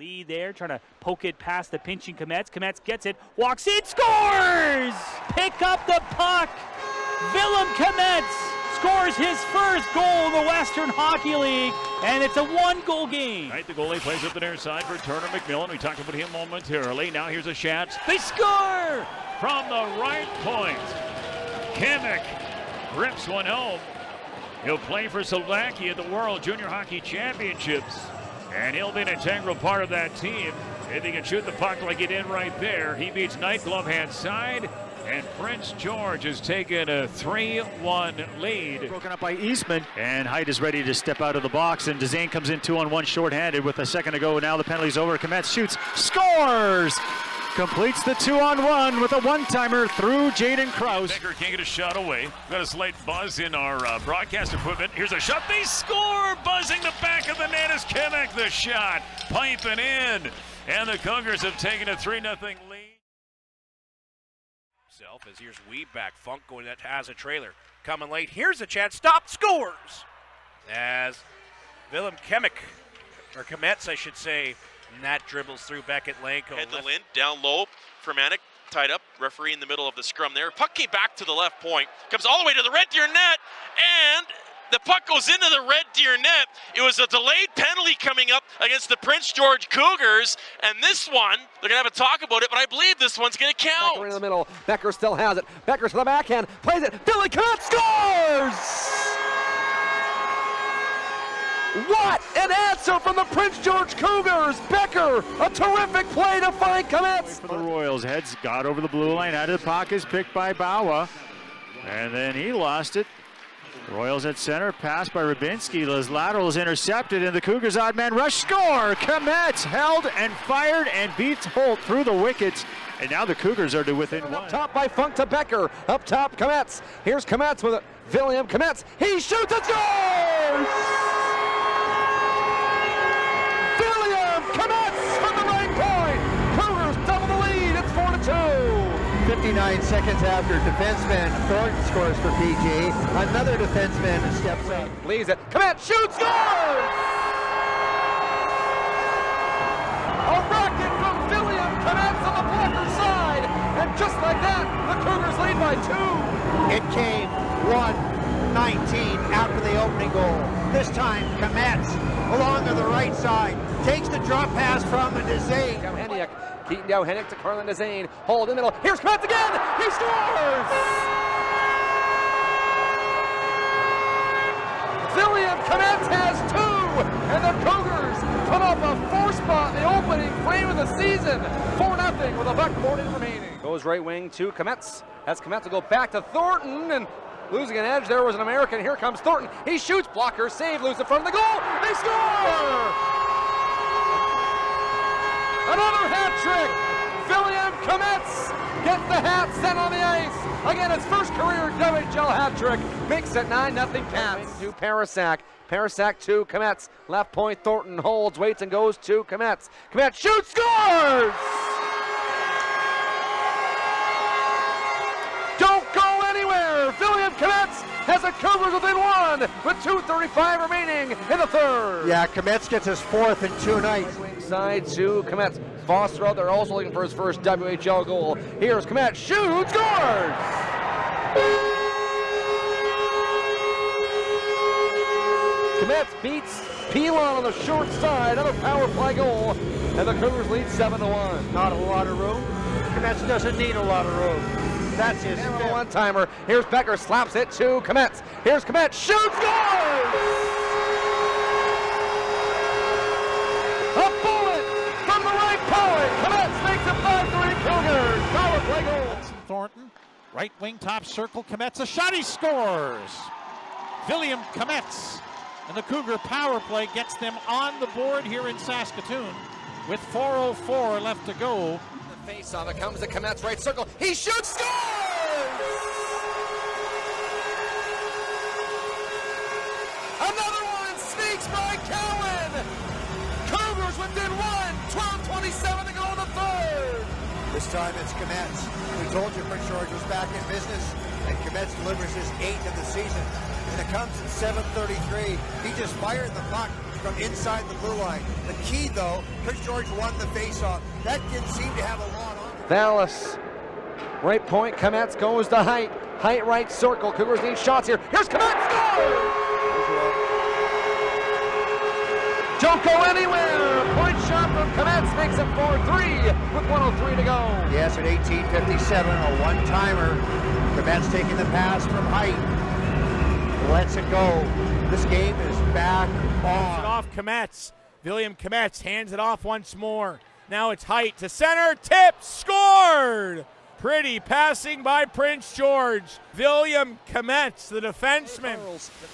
Lee there trying to poke it past the pinching Kmec. Kmec gets it, walks in, scores! Pick up the puck. Viliam Kmec scores his first goal in the Western Hockey League, and it's a one-goal game. Right, the goalie plays up the near side for Turner McMillan. We talked about him momentarily. Now here's a shot. They score from the right point. Kmec rips one home. He'll play for Slovakia at the World Junior Hockey Championships, and he'll be an integral part of that team. If he can shoot the puck like he did right there, he beats Nightglove hand side, and Prince George has taken a 3-1 lead. Broken up by Eastman, and Height is ready to step out of the box, and Dzane comes in 2-on-1 shorthanded with a second to go. Now the penalty's over. Kmec shoots, scores! Completes the 2-on-1 with a one-timer through Jaden Krause. Becker can't get a shot away. Got a slight buzz in our broadcast equipment. Here's a shot. They score! Buzzing the back of the net is Kmec. The shot piping in. And the Cougars have taken a 3-0 lead. As here's Weed back. Funk going that has a trailer. Coming late. Here's a chance. Stop. Scores! As Viliam Kmec, or Kmec, I should say, and that dribbles through Beckett Lanko. Head the Lind, down low for Manic, tied up. Referee in the middle of the scrum there. Puck came back to the left point, comes all the way to the Red Deer net, and the puck goes into the Red Deer net. It was a delayed penalty coming up against the Prince George Cougars, and this one, they're going to have a talk about it, but I believe this one's going to count. Becker in the middle. Becker still has it. Becker to the backhand, plays it. Viliam Kmec scores! What an answer from the Prince George Cougars! Becker, a terrific play to find Kmec. For the Royals, heads got over the blue line, out of the puck is picked by Bawa, and then he lost it. Royals at center, pass by Rybinski. His lateral is intercepted, and the Cougars' odd man rush score. Kmec held and fired and beats Holt through the wickets, and now the Cougars are to within one. Up top by Funk to Becker. Up top, Kmec. Here's Kmec with it. Viliam Kmec. He shoots and scores! Viliam Kmec from the right point. Cougars double the lead. It's 4-2. 59 seconds after defenseman Thornton scores for PG. Another defenseman steps up. Leaves it. Kmec shoots, scores! A rocket from Viliam Kmec on the blocker side. And just like that, the Cougars lead by 2. It came 1:19 after the opening goal. This time Kmec along to the right side. Takes the drop pass from Dzane. Keaton down Hennick to Carlin Dzane. Hold in the middle. Here's Kmec again. He scores! Viliam Kmec has 2, and the Cougars put up a 4-spot in the opening frame of the season. 4-0 with a $1:40 remaining. Goes right wing to Kmec. That's Kmec to go back to Thornton, and losing an edge there was an American. Here comes Thornton. He shoots, blocker, save, loose in front of the goal. They score! Another hat trick! Viliam Kmec gets the hat sent on the ice. Again, his first career WHL hat trick. Makes it 9-0 Cats. To Parasak. Parasak to Kmec. Left point, Thornton holds, waits, and goes to Kmec. Kmec shoots, scores! Don't go anywhere! Viliam Kmec has a Cougars within 1 with 2:35 remaining in the third. Yeah, Kmec gets his 4th in 2 nights. Side to Kmec. Foster out there also looking for his first WHL goal. Here's Kmec, shoots, scores! Kmec beats Pilon on the short side, another power play goal, and the Cougars lead 7-1. Not a lot of room. Kmec doesn't need a lot of room. That's his one-timer. Here's Becker, slaps it to Kmec. Here's Kmec, shoots, scores! A bullet from the right point. Kmec makes it 5-3 Cougars. Power play goal. Thornton, right wing top circle. Kmec a shot. He scores. Viliam Kmec, and the Cougar power play gets them on the board here in Saskatoon with 4:04 left to go. The face off. It comes to Kmec right circle. He shoots, scores! Another one sneaks by Cowan. Cougars within 1, 12:27 to go in the third. This time it's Kmec. We told you Prince George was back in business, and Kmec delivers his 8th of the season. And it comes in 7:33. He just fired the puck from inside the blue line. The key, though, Prince George won the faceoff. That didn't seem to have a lot on it. Dallas, right point, Kmec goes to Height. Height right circle, Cougars need shots here. Here's Kmec, score! Don't go anywhere! Point shot from Kmec makes it 4-3 with 1:03 to go. Yes, at 18:57, a one-timer. Kmec taking the pass from Height. Lets it go. This game is back on. Off Kmec. Viliam Kmec hands it off once more. Now it's Height to center, tip, scored! Pretty passing by Prince George. Viliam Kmec, the defenseman.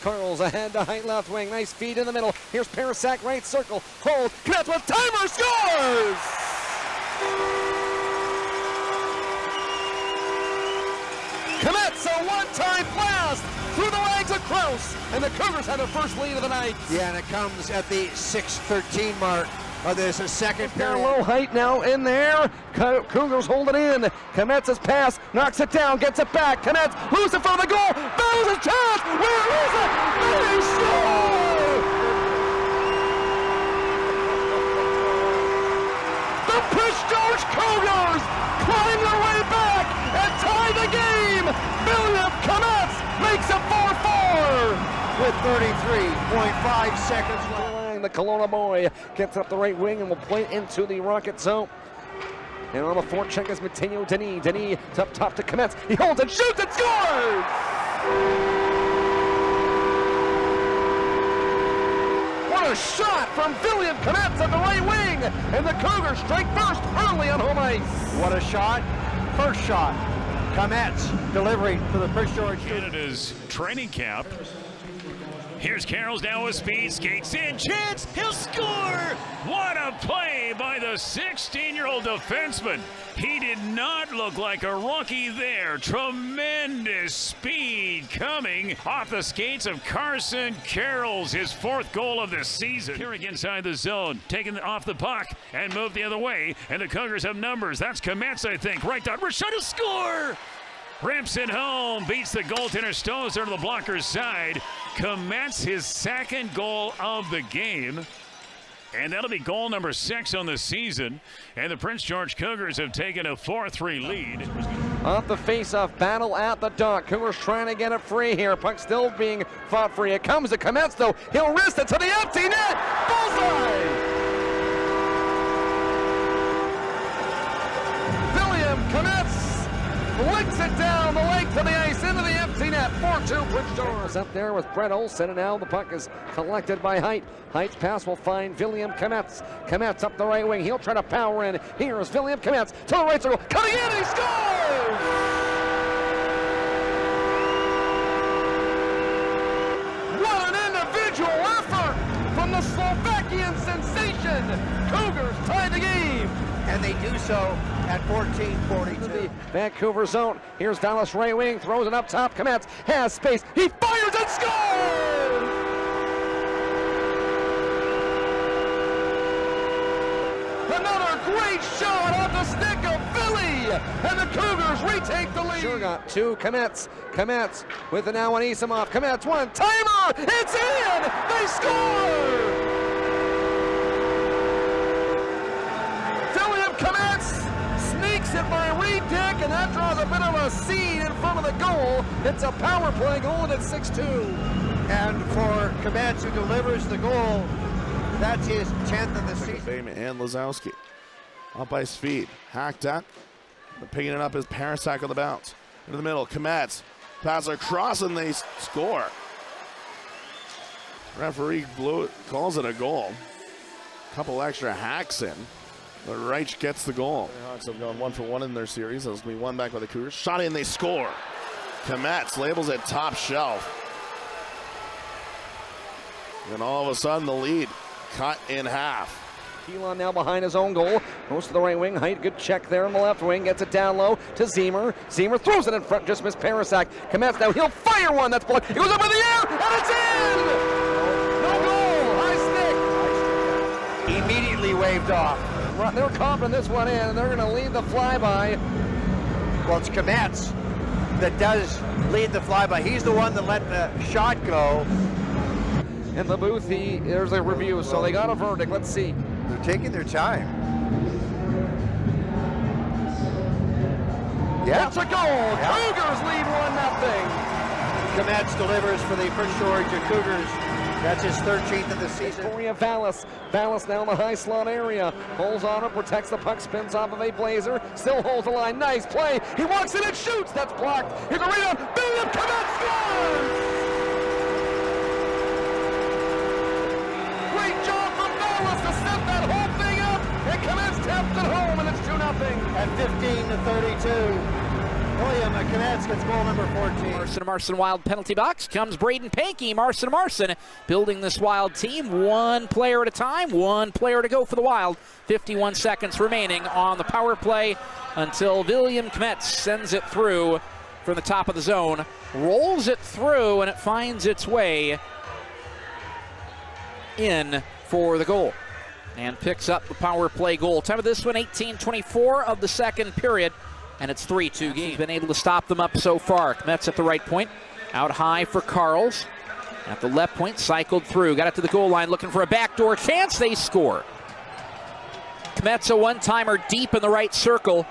Carl's ahead to Height left wing. Nice feed in the middle. Here's Parasak right circle. Hold. Kmec with timer, scores! Kmec, a one-time blast through the legs of Kraus, and the Cougars had their first lead of the night. Yeah, and it comes at the 6:13 mark. There's a second period. Low Height now in there. Cougars hold it in. Kmec's pass knocks it down, gets it back. Kmec loose in front of the goal. There's a chance. Where is it? They score! The Prince George Cougars climb their way back and tie the game. Viliam Kmec makes it 4-4 with 33.5 seconds left. The Kelowna boy gets up the right wing and will play it into the Rocket zone. And on the forecheck is Matteo Denis. Denis up top to Kmec. He holds it, shoots it, scores! What a shot from Viliam Kmec at the right wing! And the Cougars strike first early on home ice. What a shot. First shot. Kmec delivering to the Prince George. Canada's training camp. Here's Carroll's now with speed, skates in, chance, he'll score! What a play by the 16-year-old defenseman. He did not look like a rookie there. Tremendous speed coming off the skates of Carson Carroll's, his fourth goal of the season. Carrick inside the zone, taking it off the puck and moved the other way, and the Cougars have numbers. That's Kmec, I think. Right down, Rashad to score! Rips it home, beats the goaltender, stows her to the blocker's side. Kmec his second goal of the game. And that'll be goal number 6 on the season. And the Prince George Cougars have taken a 4-3 lead. Off the face-off battle at the dock. Cougars trying to get it free here. Puck still being fought free. It comes to Kmec though. He'll wrist it to the empty net. Bullseye! Viliam Kmec licks it down the length of the ice into the empty net. 4-2 Prince George. Up there with Brett Olsen, and now the puck is collected by Height. Height's pass will find Viliam Kmec. Kmec up the right wing. He'll try to power in. Here's Viliam Kmec to the right circle. Coming in, he scores! What an individual effort from the Slovakian sensation. Cougars tie the game. And they do so at 14:42. Vancouver zone. Here's Dallas right wing. Throws it up top. Kmec has space. He fires and scores! Another great shot off the stick of Philly. And the Cougars retake the lead. Sure got two. Kmec. Kmec with the now on Isamov. Kmec one timer. It's in. They score. Kmec sneaks it by Reed Dick, and that draws a bit of a scene in front of the goal. It's a power play goal, and it's 6-2. And for Kmec, who delivers the goal, that's his 10th of the season. Bateman and Lazowski up by his feet, hacked at, but picking it up is Parasak on the bounce. Into the middle, Kmec pass across, and they score. Referee calls it a goal. Couple extra hacks in. But Reich gets the goal. The Hawks have gone 1-for-1 in their series. That's going to be one back by the Cougars. Shot in, they score. Kmec labels it top shelf. And all of a sudden, the lead cut in half. Keelan now behind his own goal. Goes to the right wing. Height, good check there on the left wing. Gets it down low to Zemer. Zemer throws it in front, just missed Parasak. Kmec now, he'll fire one. That's blocked. It goes up in the air, and it's in! No goal. High stick. Immediately waved off. They're confident this one in, and they're going to lead the flyby. Well, it's Kmec that does lead the flyby. He's the one that let the shot go. in the booth. There's a review, so they got a verdict. Let's see. They're taking their time. Yeah. It's a goal. Cougars lead 1-0. Kmec delivers for the Prince George Cougars. That's his 13th of the season. Vallis now in the high slot area. Holds on it, protects the puck, spins off of a Blazer. Still holds the line. Nice play. He walks in and shoots. That's blocked. Here's a rebound. Viliam Kmec scores! Great job from Vallis to set that whole thing up. And Kmec taps it home, and it's 2-0. At 15-32. Viliam Kmec gets goal number 14. Marson Wild penalty box. Comes Braden Pankey. Marson building this Wild team. One player at a time. One player to go for the Wild. 51 seconds remaining on the power play until Viliam Kmec sends it through from the top of the zone. Rolls it through, and it finds its way in for the goal. And picks up the power play goal. Time of this one, 18:24 of the second period. And it's 3-2 game. He's been able to stop them up so far. Kmec at the right point. Out high for Carls. At the left point, cycled through. Got it to the goal line, looking for a backdoor chance. They score. Kmec a one-timer deep in the right circle.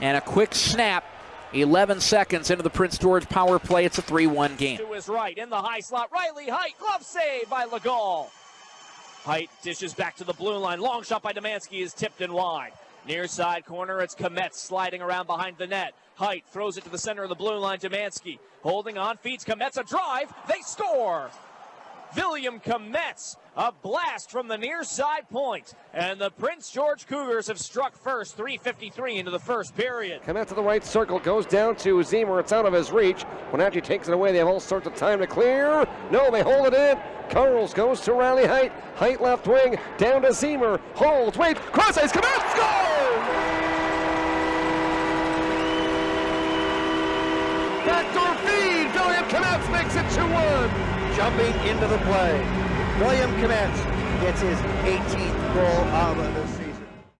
And a quick snap. 11 seconds into the Prince George power play. It's a 3-1 game. To his right, in the high slot, Riley Height, glove save by Legault. Height dishes back to the blue line. Long shot by Demansky is tipped in wide. Near side corner, it's Kmec sliding around behind the net. Height throws it to the center of the blue line. Demansky holding on, feeds Kmec a drive. They score! Viliam Kmec, a blast from the near side point. And the Prince George Cougars have struck first, 3:53 into the first period. Kmec to the right circle, goes down to Zemer. It's out of his reach. When after he takes it away, they have all sorts of time to clear. No, they hold it in. Carls goes to Riley Height. Height left wing, down to Zemer. Holds, wait, cross ice, Kmec scores! Backdoor feed, Viliam Kmec makes it 2-1. Jumping into the play. Viliam Kmec gets his 18th goal of the season.